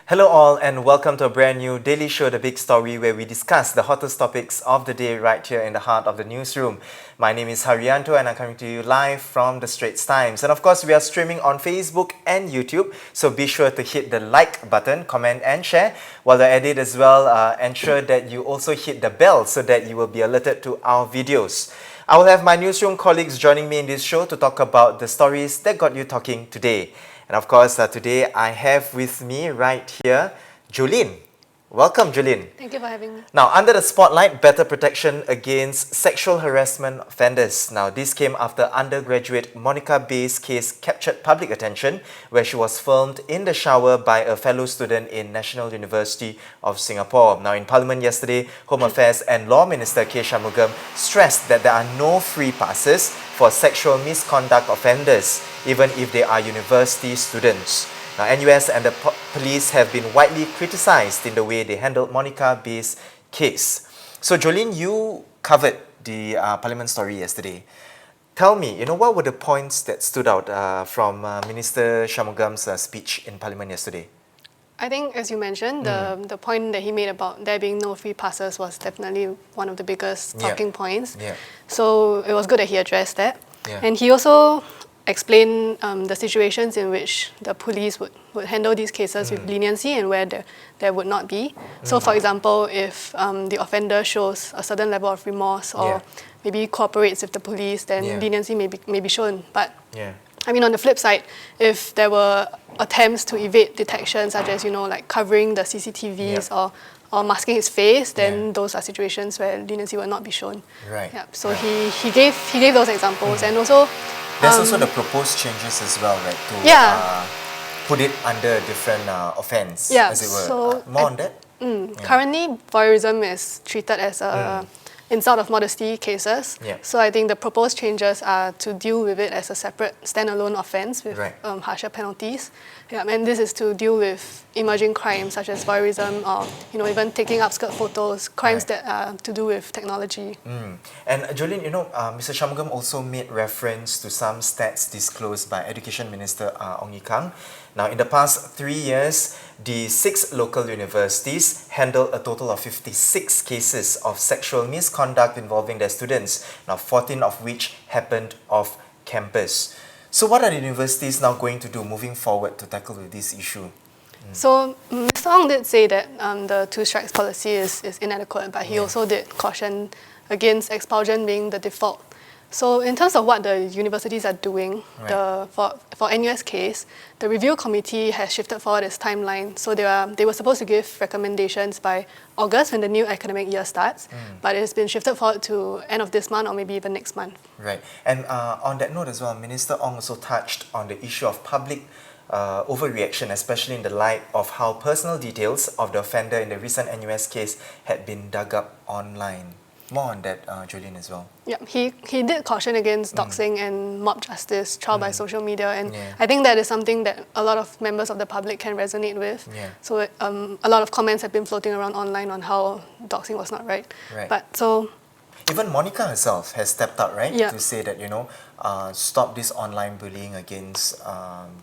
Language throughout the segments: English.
Hello all and welcome to a brand new daily show, The Big Story, where we discuss the hottest topics of the day right here in the heart of the newsroom. My name is Haryanto and I'm coming to you live from the Straits Times. And of course, we are streaming on Facebook and YouTube, so be sure to hit the like button, comment and share. While you're at it as well, ensure that you also hit the bell so that you will be alerted to our videos. I will have my newsroom colleagues joining me in this show to talk about the stories that got you talking today. And of course, today I have with me right here, Jolene. Welcome, Jolene. Thank you for having me. Now, under the spotlight, better protection against sexual harassment offenders. Now, this came after undergraduate Monica Baey's case captured public attention, where she was filmed in the shower by a fellow student in National University of Singapore. Now, in Parliament yesterday, Home Affairs and Law Minister K. Shanmugam stressed that there are no free passes for sexual misconduct offenders, even if they are university students. Now, NUS and the police have been widely criticised in the way they handled Monica Baey's case. So, Jolene, you covered the Parliament story yesterday. Tell me, what were the points that stood out from Minister Shanmugam's speech in Parliament yesterday? I think, as you mentioned, the point that he made about there being no free passes was definitely one of the biggest talking points. Yeah. So it was good that he addressed that. Yeah. And he also explain the situations in which the police would handle these cases with leniency and where there would not be. So, for example, if the offender shows a certain level of remorse or maybe cooperates with the police, then leniency may be shown. But I mean, on the flip side, if there were attempts to evade detection, such as like covering the CCTVs or masking his face, then those are situations where leniency will not be shown. Right. Yeah. So he gave those examples, and also there's also the proposed changes as well, right? To put it under a different offence, as it were. So more on that? Currently, voyeurism is treated as a insult of modesty cases. So I think the proposed changes are to deal with it as a separate standalone offence with harsher penalties. And this is to deal with emerging crimes such as voyeurism or even taking upskirt photos, crimes that are to do with technology. And Jolene, Mr. Shanmugam also made reference to some stats disclosed by Education Minister Ong Ye Kung. Now, in the past 3 years, the 6 local universities handled a total of 56 cases of sexual misconduct involving their students, now 14 of which happened off campus. So what are the universities now going to do moving forward to tackle with this issue? So Mr. Ong did say that the two strikes policy is inadequate, but he also did caution against expulsion being the default. So in terms of what the universities are doing, for NUS case, the review committee has shifted forward its timeline. So they were supposed to give recommendations by August when the new academic year starts, but it's been shifted forward to end of this month or maybe even next month. Right. And on that note as well, Minister Ong also touched on the issue of public overreaction, especially in the light of how personal details of the offender in the recent NUS case had been dug up online. More on that, Jolene, as well. Yeah, he did caution against doxing and mob justice, trial by social media, and I think that is something that a lot of members of the public can resonate with. So a lot of comments have been floating around online on how doxing was not right. But so even Monica herself has stepped up, right, Yeah. to say that, stop this online bullying against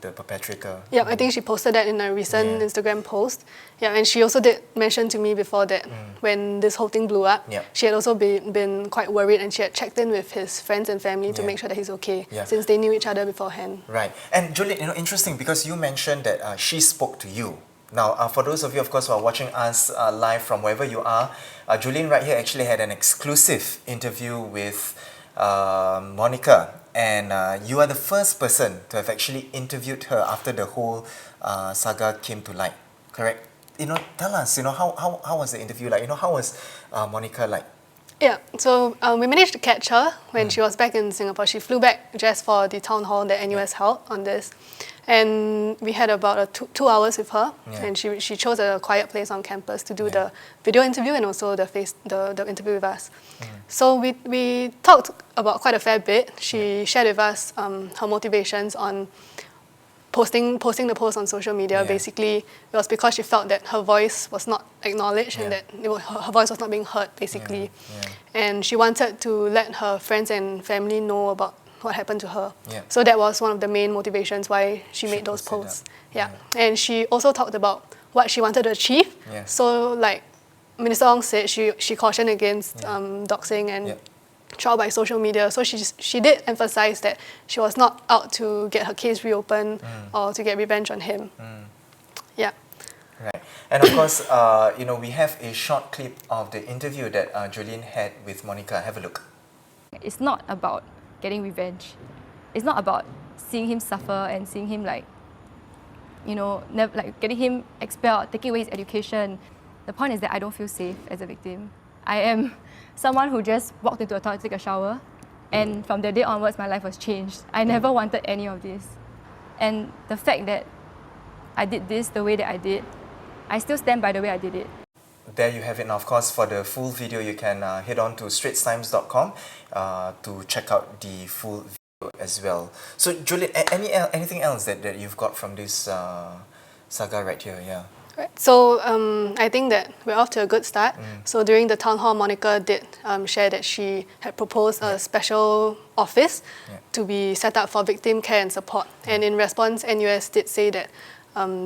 the perpetrator. Yeah, I think she posted that in a recent Instagram post. Yeah, and she also did mention to me before that when this whole thing blew up, she had also been quite worried, and she had checked in with his friends and family to make sure that he's okay, since they knew each other beforehand. Right. And Juliet, interesting, because you mentioned that she spoke to you. Now, for those of you, of course, who are watching us live from wherever you are, Julian right here actually had an exclusive interview with Monica, and you are the first person to have actually interviewed her after the whole saga came to light, correct? Tell us, how was the interview like? How was Monica like? Yeah, so we managed to catch her when she was back in Singapore. She flew back just for the town hall that NUS held on this. And we had about 2 hours with her, and she chose a quiet place on campus to do the video interview and also the interview with us. So we talked about quite a fair bit. She shared with us her motivations on posting the post on social media. Basically, it was because she felt that her voice was not acknowledged and that her voice was not being heard, basically. And she wanted to let her friends and family know about what happened to her. So that was one of the main motivations why she made those posts. And she also talked about what she wanted to achieve. Yeah. So like Minister Ong said, she cautioned against doxing and trial by social media. So she did emphasize that she was not out to get her case reopened or to get revenge on him. Yeah. Right. And of course, we have a short clip of the interview that Jolene had with Monica. Have a look. It's not about getting revenge. It's not about seeing him suffer and seeing him getting him expelled, taking away his education. The point is that I don't feel safe as a victim. I am someone who just walked into a toilet to take a shower, and from that day onwards, my life was changed. I never wanted any of this. And the fact that I did this the way that I did, I still stand by the way I did it. There you have it. Now, of course, for the full video, you can head on to straitstimes.com to check out the full video as well. So, Juliet, anything else that you've got from this saga right here? Yeah. Right. So I think that we're off to a good start. So during the town hall, Monica did share that she had proposed a special office to be set up for victim care and support. And in response, NUS did say that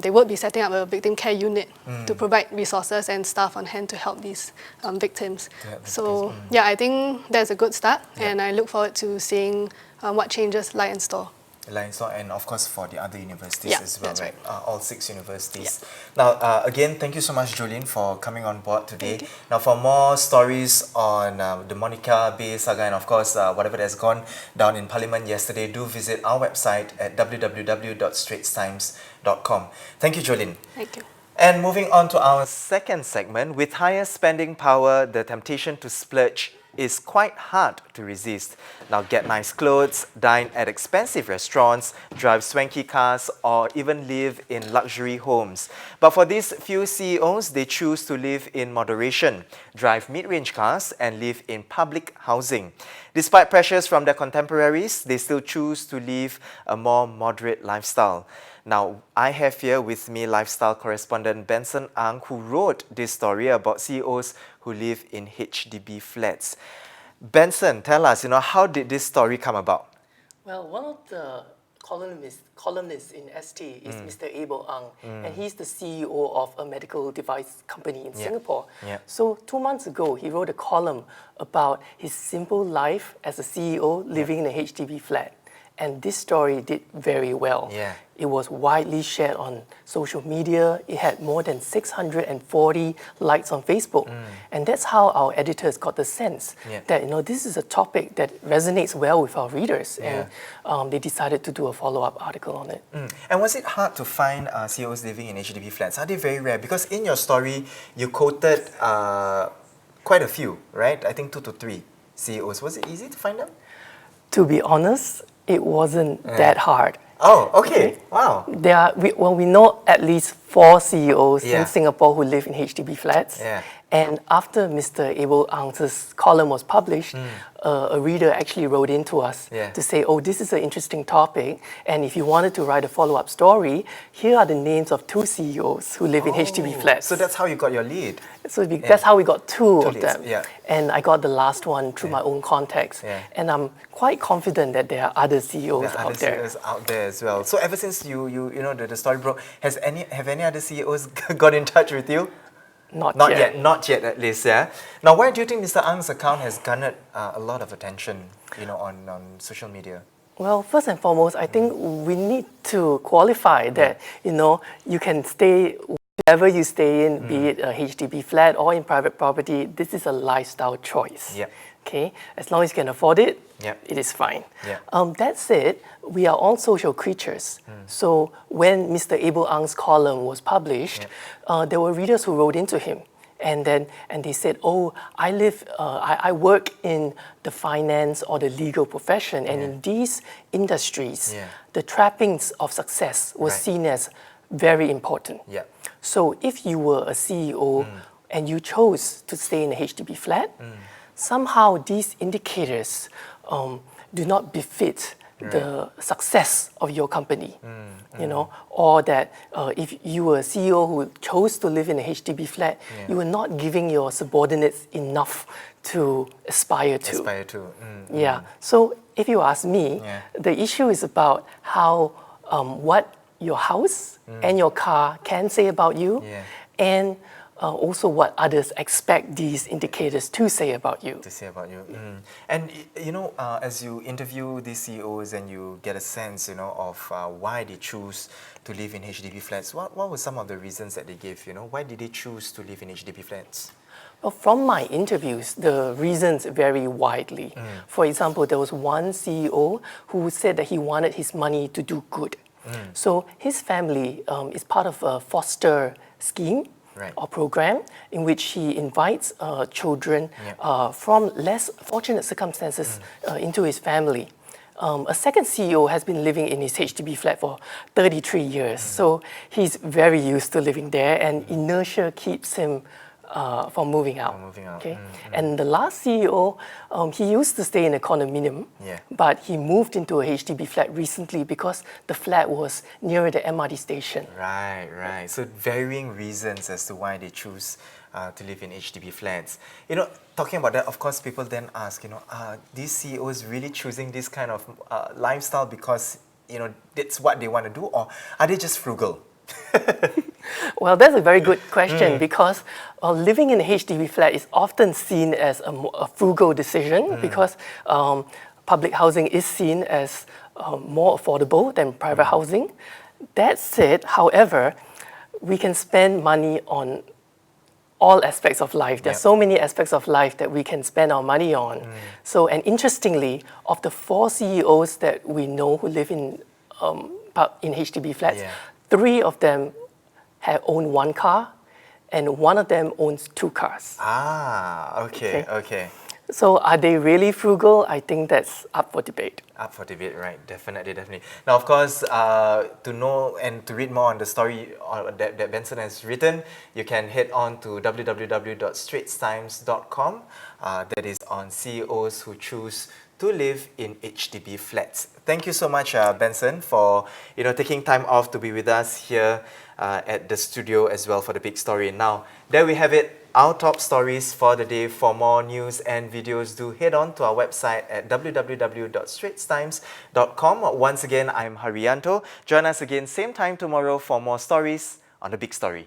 they would be setting up a victim care unit to provide resources and staff on hand to help these victims. So yeah, I think that's a good start, and I look forward to seeing what changes lie in store. And of course for the other universities as well, that's right? All 6 universities. Now, again, thank you so much, Jolene, for coming on board today. Now, for more stories on the Monica Baey saga and of course whatever that's gone down in Parliament yesterday, do visit our website at www.straitstimes.com. Thank you, Jolene. Thank you. And moving on to our second segment, with higher spending power, the temptation to splurge is quite hard to resist. Now, get nice clothes, dine at expensive restaurants, drive swanky cars, or even live in luxury homes. But for these few CEOs, they choose to live in moderation, drive mid-range cars, and live in public housing. Despite pressures from their contemporaries, they still choose to live a more moderate lifestyle. Now, I have here with me lifestyle correspondent Benson Ang, who wrote this story about CEOs who live in HDB flats. Benson, tell us, how did this story come about? Well, one of the columnists in ST is Mr. Abel Ang, and he's the CEO of a medical device company in Singapore. So 2 months ago, he wrote a column about his simple life as a CEO living in a HDB flat. And this story did very well. It was widely shared on social media. It had more than 640 likes on Facebook. And that's how our editors got the sense that this is a topic that resonates well with our readers. And they decided to do a follow-up article on it. And was it hard to find CEOs living in HDB flats? Are they very rare? Because in your story, you quoted quite a few, right? I think 2 to 3 CEOs. Was it easy to find them? To be honest, it wasn't that hard. Oh, okay. Wow. We know at least 4 CEOs in Singapore who live in HDB flats. And after Mr. Abel Ang's column was published, a reader actually wrote in to us to say, oh, this is an interesting topic, and if you wanted to write a follow-up story, here are the names of 2 CEOs who live in HDB flats. So that's how you got your lead. So that's how we got 2 of them. Yeah. And I got the last one through my own contacts. And I'm quite confident that there are other CEOs out there. CEOs out there as well. So ever since the story broke, have any other CEOs got in touch with you? Not yet. Not yet, at least. Yeah. Now, why do you think Mr. Ang's account has garnered a lot of attention, on social media? Well, first and foremost, I think we need to qualify that you can stay wherever you stay in, be it a HDB flat or in private property. This is a lifestyle choice. Okay, as long as you can afford it, it is fine. That said, we are all social creatures. So when Mr. Abel Ang's column was published, there were readers who wrote into him, and they said, "Oh, I work in the finance or the legal profession, and in these industries, the trappings of success were seen as very important. So if you were a CEO and you chose to stay in a HDB flat, somehow these indicators do not befit the success of your company, or that if you were a CEO who chose to live in a HDB flat, you were not giving your subordinates enough to aspire to. So if you ask me, the issue is about how what your house and your car can say about you, Yeah. and also what others expect these indicators to say about you. To say about you. And you know, as you interview these CEOs and you get a sense, you know, of why they choose to live in HDB flats, what were some of the reasons that they gave? You know, why did they choose to live in HDB flats? Well, from my interviews, the reasons vary widely. For example, there was one CEO who said that he wanted his money to do good. So his family is part of a foster scheme. Right. Or program in which he invites children Yeah. from less fortunate circumstances into his family. A second CEO has been living in his HDB flat for 33 years, so he's very used to living there, and inertia keeps him from moving out. Okay? And the last CEO, he used to stay in a condominium, Yeah. but he moved into a HDB flat recently because the flat was near the MRT station. Right, right. So varying reasons as to why they choose to live in HDB flats. You know, talking about that, of course, people then ask, you know, are these CEOs really choosing this kind of lifestyle because, you know, that's what they want to do, or are they just frugal? Well, that's a very good question because living in a HDB flat is often seen as a frugal decision because public housing is seen as more affordable than private housing. That said, however, we can spend money on all aspects of life. There are so many aspects of life that we can spend our money on. So, and interestingly, of the 4 CEOs that we know who live in HDB flats, 3 of them own 1 car, and 1 of them owns 2 cars. Ah, okay. So are they really frugal? I think that's up for debate. Up for debate, right? Definitely. Now, of course, to know and to read more on the story that Benson has written, you can head on to www.straitstimes.com. That is on CEOs who choose to live in HDB flats. Thank you so much, Benson, for taking time off to be with us here at the studio as well for the big story. Now, there we have it. Our top stories for the day. For more news and videos, do head on to our website at www.straitstimes.com. Once again, I'm Haryanto. Join us again same time tomorrow for more stories on the big story.